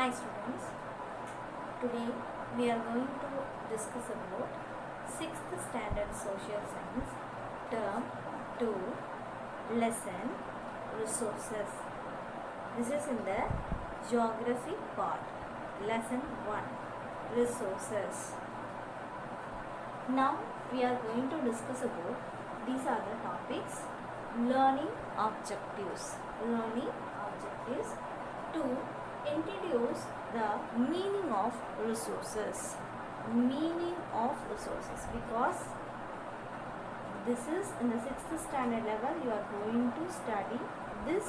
Hi students, today we are going to discuss about 6th standard social science term 2 lesson resources. This is in the geography part, lesson 1 resources. Now we are going to discuss about these are the topics: learning objectives to introduce the meaning of resources because this is in the 6th standard level. You are going to study this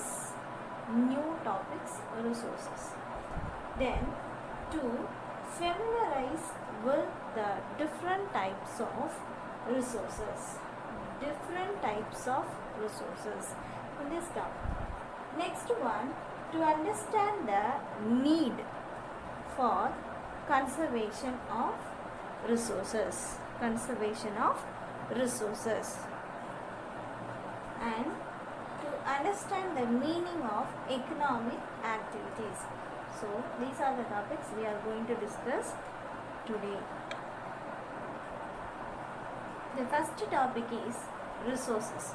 new topics resources. Then to familiarize with the different types of resources in this topic. Next one, to understand the need for conservation of resources and to understand the meaning of economic activities. So these are the topics we are going to discuss today. The first topic is resources.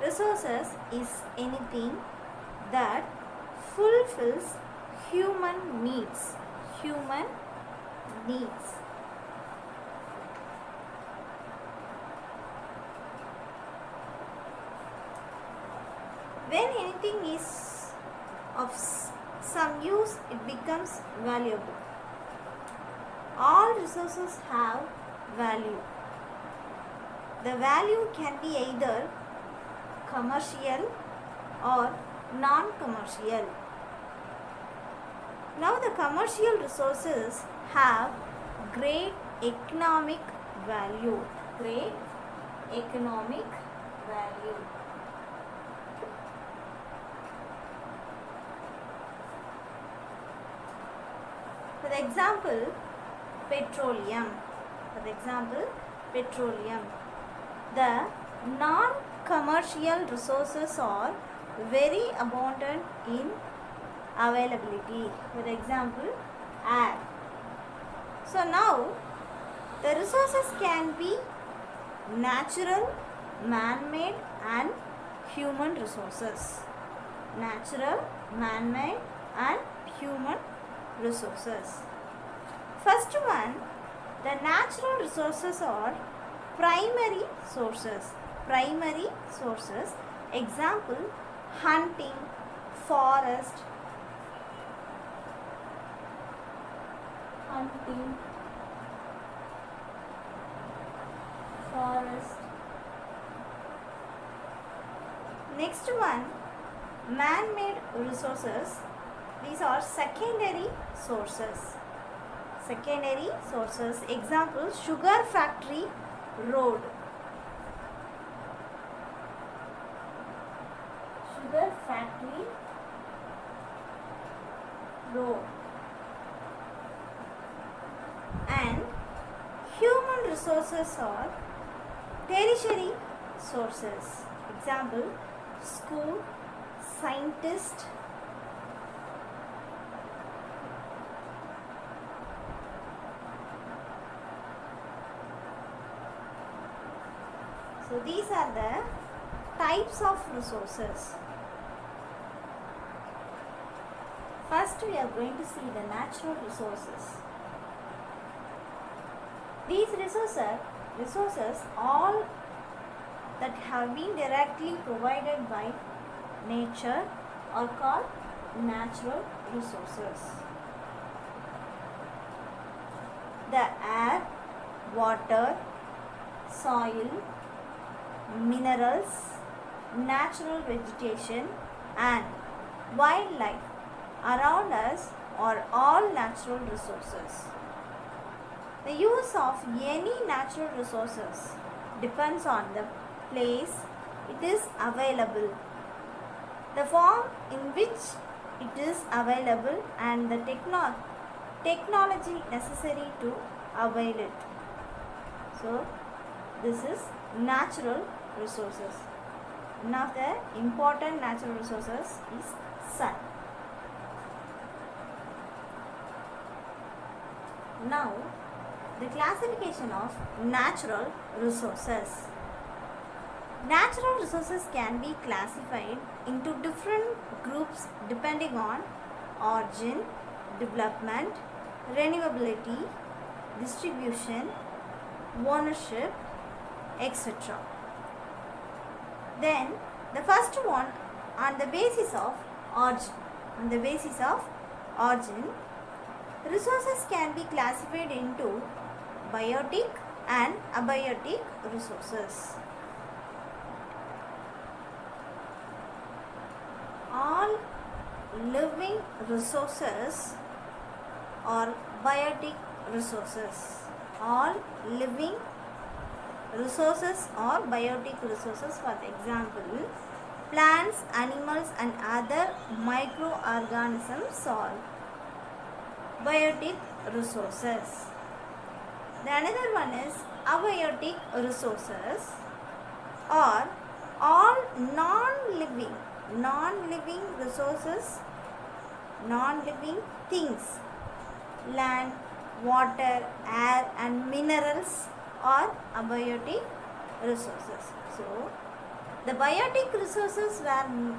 Resources is anything that fulfills human needs. When anything is of some use, it becomes valuable. All resources have value. The value can be either commercial or non-commercial. Now the commercial resources have great economic value. For example, petroleum. The non-commercial resources are very abundant in availability. For example, air. So now the resources can be natural, man-made and human resources. First one, the natural resources are primary sources. Example, hunting, forest. Next one, man-made resources. These are secondary sources. Example, sugar factory, road. And human resources are tertiary sources. Example, school, scientist. So these are the types of resources. First we are going to see the natural resources. These resources all that have been directly provided by nature are called natural resources. The air, water, soil, minerals, natural vegetation and wildlife around us are all natural resources. The use of any natural resources depends on the place it is available, the form in which it is available and the technology necessary to avail it. So this is natural resources. One of the important natural resources is sun. Now, the classification of natural resources. Natural resources can be classified into different groups depending on origin, development, renewability, distribution, ownership, etc. Then the first one, on the basis of origin. On the basis of origin, resources can be classified into biotic and abiotic resources. All living resources are biotic resources. All living resources are biotic resources. For example, plants, animals and other microorganisms are biotic resources. The another one is abiotic resources, or all non-living resources, non-living things, land, water, air and minerals are abiotic resources. So, the biotic resources were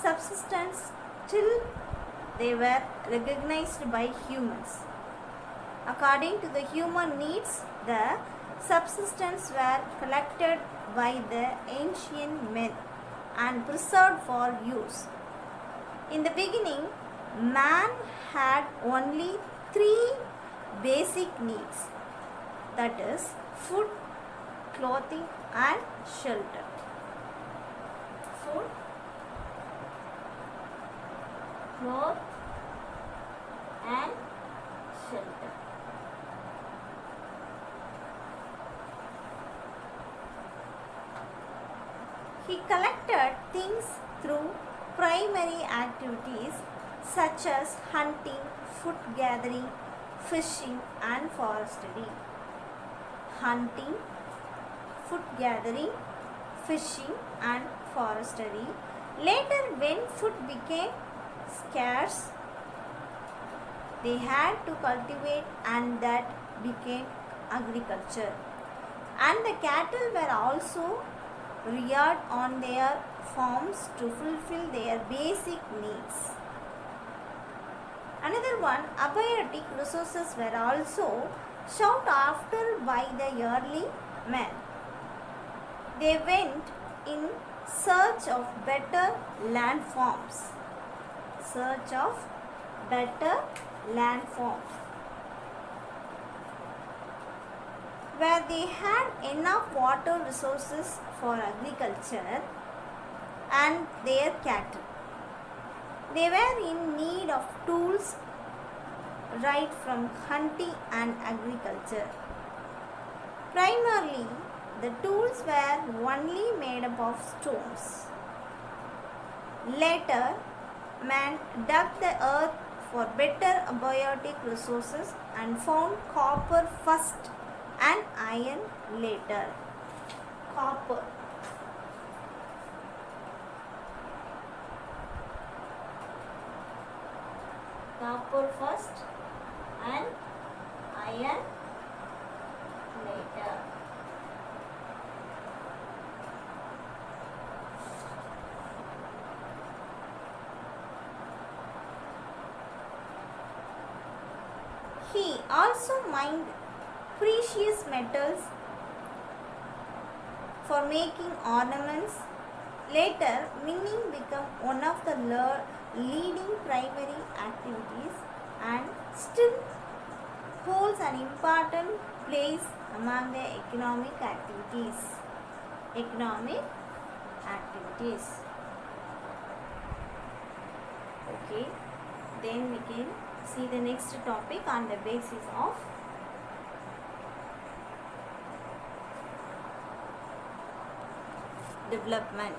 subsistence till they were recognized by humans. According to the human needs, the subsistence were collected by the ancient men and preserved for use. In the beginning, man had only 3 basic needs, that is food, clothing and shelter. Food, cloth and shelter. He collected things through primary activities such as hunting, food gathering, fishing and forestry. Hunting, food gathering, fishing and forestry. Later, when food became scarce, they had to cultivate, and that became agriculture. And the cattle were also reared on their farms to fulfill their basic needs. Another one, abiotic resources were also sought after by the early men. They went in search of better landforms. Search of better landforms, where they had enough water resources for agriculture and their cattle. They were in need of tools right from hunting and agriculture. Primarily, the tools were only made up of stones. Later, man dug the earth for better abiotic resources and found copper first and iron later. Copper. Copper first and iron later. He also mined precious metals for making ornaments. Later, mining became one of the leading primary activities and still holds an important place among the economic activities. Okay, then we can see the next topic on the basis of development.